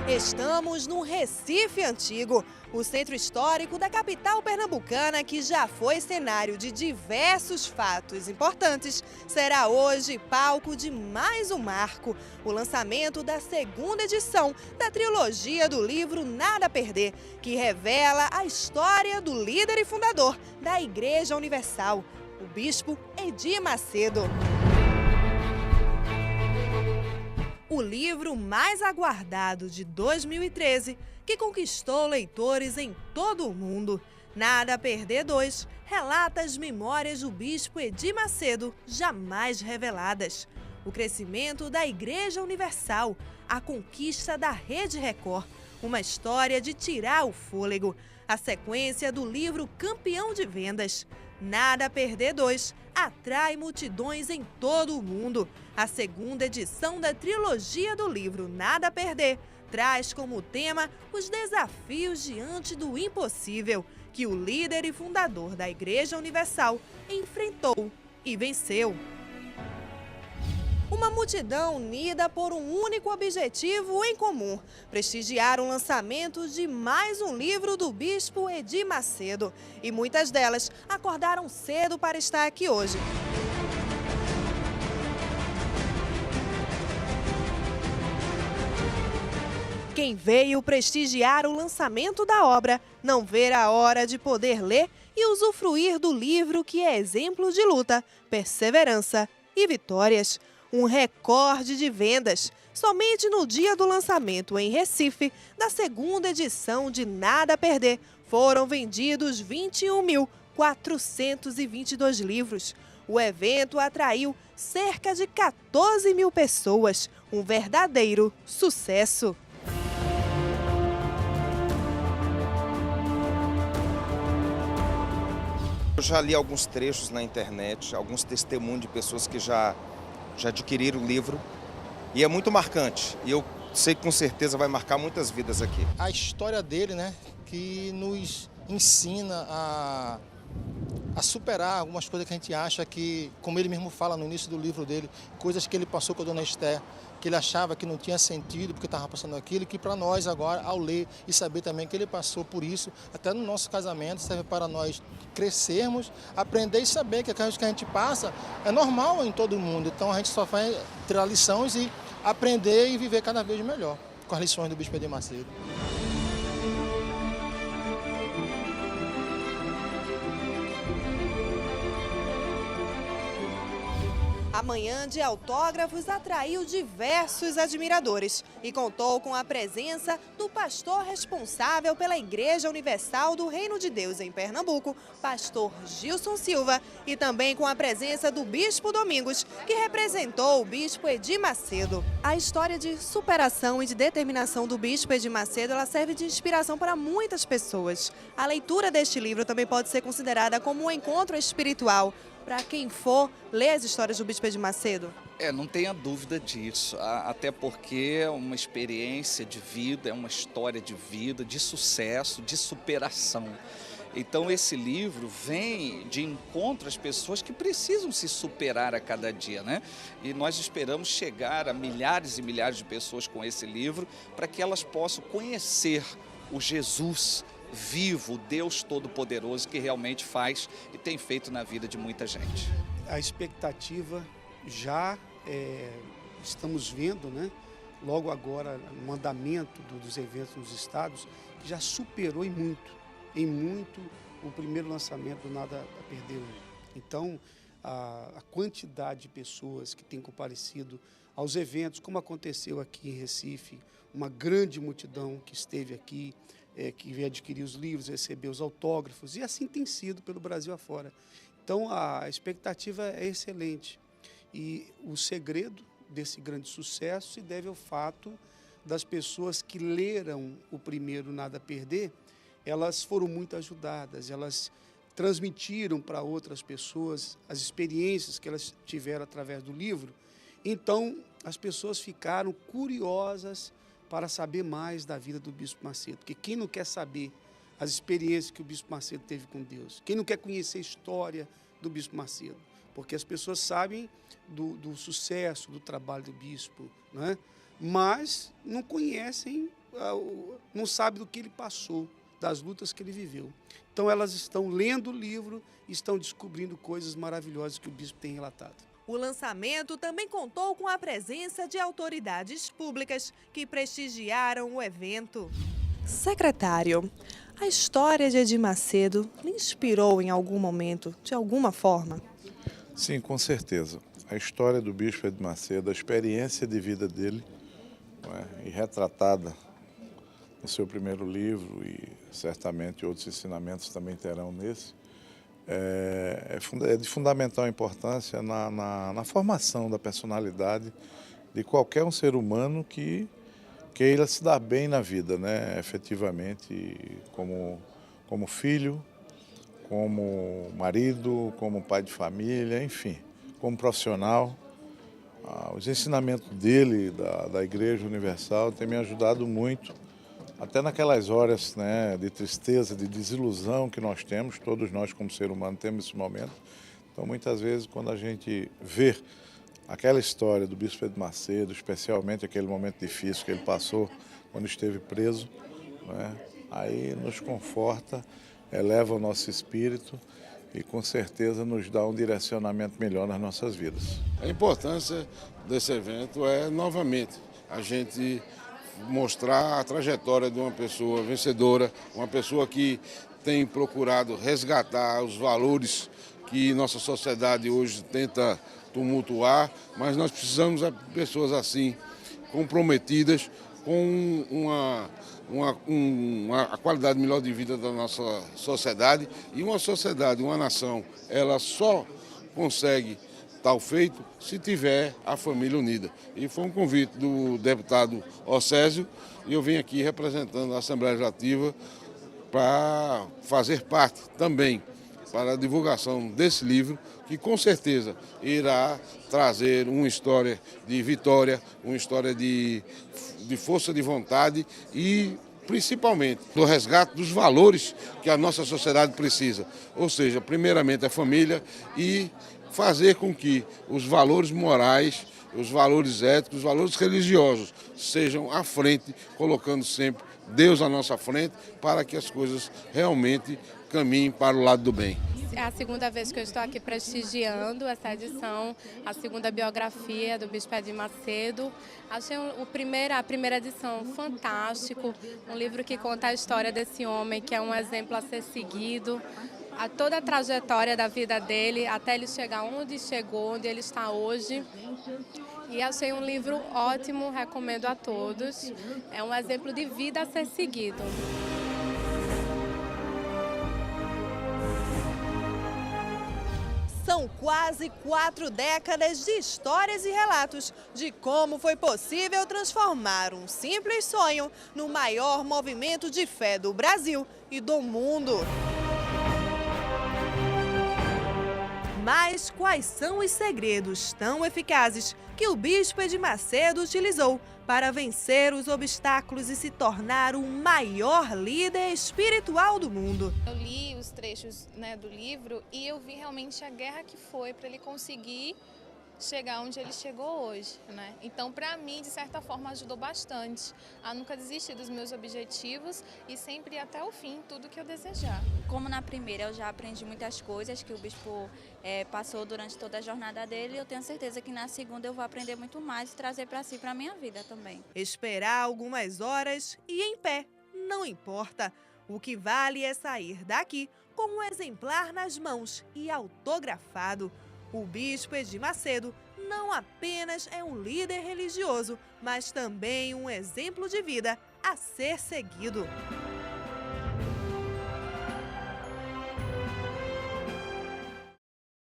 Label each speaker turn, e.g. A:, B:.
A: Estamos no Recife Antigo, o centro histórico da capital pernambucana que já foi cenário de diversos fatos importantes. Será hoje palco de mais um marco, o lançamento da segunda edição da trilogia do livro Nada a Perder, que revela a história do líder e fundador da Igreja Universal, o bispo Edir Macedo. O livro mais aguardado de 2013, que conquistou leitores em todo o mundo. Nada a Perder 2 relata as memórias do bispo Edir Macedo jamais reveladas. O crescimento da Igreja Universal, a conquista da Rede Record, uma história de tirar o fôlego. A sequência do livro campeão de vendas. Nada a Perder 2 atrai multidões em todo o mundo. A segunda edição da trilogia do livro Nada a Perder traz como tema os desafios diante do impossível que o líder e fundador da Igreja Universal enfrentou e venceu. Uma multidão unida por um único objetivo em comum: prestigiar o lançamento de mais um livro do bispo Edir Macedo. E muitas delas acordaram cedo para estar aqui hoje. Quem veio prestigiar o lançamento da obra não vê a hora de poder ler e usufruir do livro que é exemplo de luta, perseverança e vitórias. Um recorde de vendas. Somente no dia do lançamento em Recife, da segunda edição de Nada a Perder, foram vendidos 21.422 livros. O evento atraiu cerca de 14 mil pessoas. Um verdadeiro sucesso.
B: Eu já li alguns trechos na internet, alguns testemunhos de pessoas que já adquiriram o livro, e é muito marcante. E eu sei que com certeza vai marcar muitas vidas aqui.
C: A história dele, que nos ensina a superar algumas coisas que a gente acha que, como ele mesmo fala no início do livro dele, coisas que ele passou com a dona Esther, que ele achava que não tinha sentido porque estava passando aquilo, e que para nós agora, ao ler e saber também que ele passou por isso, até no nosso casamento, serve para nós crescermos, aprender e saber que aquilo que a gente passa é normal em todo mundo. Então a gente só vai tirar lições e aprender e viver cada vez melhor com as lições do bispo Edir Macedo.
A: A manhã de autógrafos atraiu diversos admiradores e contou com a presença do pastor responsável pela Igreja Universal do Reino de Deus em Pernambuco, pastor Gilson Silva, e também com a presença do bispo Domingos, que representou o bispo Edir Macedo. A história de superação e de determinação do bispo Edir Macedo, ela serve de inspiração para muitas pessoas. A leitura deste livro também pode ser considerada como um encontro espiritual para quem for ler as histórias do bispo Edir Macedo?
D: Não tenha dúvida disso, até porque é uma experiência de vida, é uma história de vida, de sucesso, de superação. Então esse livro vem de encontro às pessoas que precisam se superar a cada dia, né? E nós esperamos chegar a milhares e milhares de pessoas com esse livro para que elas possam conhecer o Jesus vivo, Deus Todo-Poderoso, que realmente faz e tem feito na vida de muita gente.
E: A expectativa já estamos vendo, logo agora no andamento dos eventos nos estados, que já superou em muito o primeiro lançamento do Nada a Perder. Então, a quantidade de pessoas que têm comparecido aos eventos, como aconteceu aqui em Recife, uma grande multidão que esteve aqui, que veio adquirir os livros, receber os autógrafos, e assim tem sido pelo Brasil afora. Então, a expectativa é excelente. E o segredo desse grande sucesso se deve ao fato das pessoas que leram o primeiro Nada a Perder, elas foram muito ajudadas, elas transmitiram para outras pessoas as experiências que elas tiveram através do livro. Então, as pessoas ficaram curiosas para saber mais da vida do bispo Macedo, porque quem não quer saber as experiências que o bispo Macedo teve com Deus? Quem não quer conhecer a história do bispo Macedo? Porque as pessoas sabem do sucesso do trabalho do bispo, mas não conhecem não sabe do que ele passou, das lutas que ele viveu. Então elas estão lendo o livro e estão descobrindo coisas maravilhosas que o bispo tem relatado.
A: O lançamento também contou com a presença de autoridades públicas que prestigiaram o evento. Secretário, a história de Edir Macedo lhe inspirou em algum momento, de alguma forma?
F: Sim, com certeza. A história do bispo Edir Macedo, a experiência de vida dele, e retratada no seu primeiro livro, e certamente outros ensinamentos também terão nesse, é de fundamental importância na formação da personalidade de qualquer um ser humano que queira se dar bem na vida, né? Efetivamente, como filho, como marido, como pai de família, enfim, como profissional. Os ensinamentos dele, da Igreja Universal, têm me ajudado muito, até naquelas horas, né, de tristeza, de desilusão que nós temos, todos nós como ser humano temos esse momento. Então, muitas vezes, quando a gente vê aquela história do bispo Edir Macedo, especialmente aquele momento difícil que ele passou quando esteve preso, né, aí nos conforta, eleva o nosso espírito e com certeza nos dá um direcionamento melhor nas nossas vidas.
G: A importância desse evento é, novamente, a gente mostrar a trajetória de uma pessoa vencedora, uma pessoa que tem procurado resgatar os valores que nossa sociedade hoje tenta tumultuar, mas nós precisamos de pessoas assim, comprometidas com a qualidade melhor de vida da nossa sociedade. E uma sociedade, uma nação, ela só consegue tal feito se tiver a família unida. E foi um convite do deputado Océsio e eu vim aqui representando a Assembleia Legislativa para fazer parte também para a divulgação desse livro, que com certeza irá trazer uma história de vitória, uma história de força de vontade e principalmente do resgate dos valores que a nossa sociedade precisa. Ou seja, primeiramente a família e fazer com que os valores morais, os valores éticos, os valores religiosos sejam à frente, colocando sempre Deus à nossa frente para que as coisas realmente caminhem para o lado do bem.
H: É a segunda vez que eu estou aqui prestigiando essa edição, a segunda biografia do bispo Edir Macedo. Achei a primeira edição fantástico, um livro que conta a história desse homem, que é um exemplo a ser seguido, toda a trajetória da vida dele, até ele chegar onde chegou, onde ele está hoje. E achei um livro ótimo, recomendo a todos. É um exemplo de vida a ser seguido.
A: São quase 4 décadas de histórias e relatos de como foi possível transformar um simples sonho no maior movimento de fé do Brasil e do mundo. Mas quais são os segredos tão eficazes que o bispo Edir Macedo utilizou para vencer os obstáculos e se tornar o maior líder espiritual do mundo?
I: Eu li os trechos, do livro e eu vi realmente a guerra que foi para ele conseguir chegar onde ele chegou hoje, né? Então, para mim, de certa forma, ajudou bastante a nunca desistir dos meus objetivos e sempre ir até o fim, tudo que eu desejar.
J: Como na primeira eu já aprendi muitas coisas que o bispo passou durante toda a jornada dele, eu tenho certeza que na segunda eu vou aprender muito mais e trazer para si, para a minha vida também.
A: Esperar algumas horas e em pé, não importa. O que vale é sair daqui com um exemplar nas mãos e autografado. O bispo Edir Macedo não apenas é um líder religioso, mas também um exemplo de vida a ser seguido.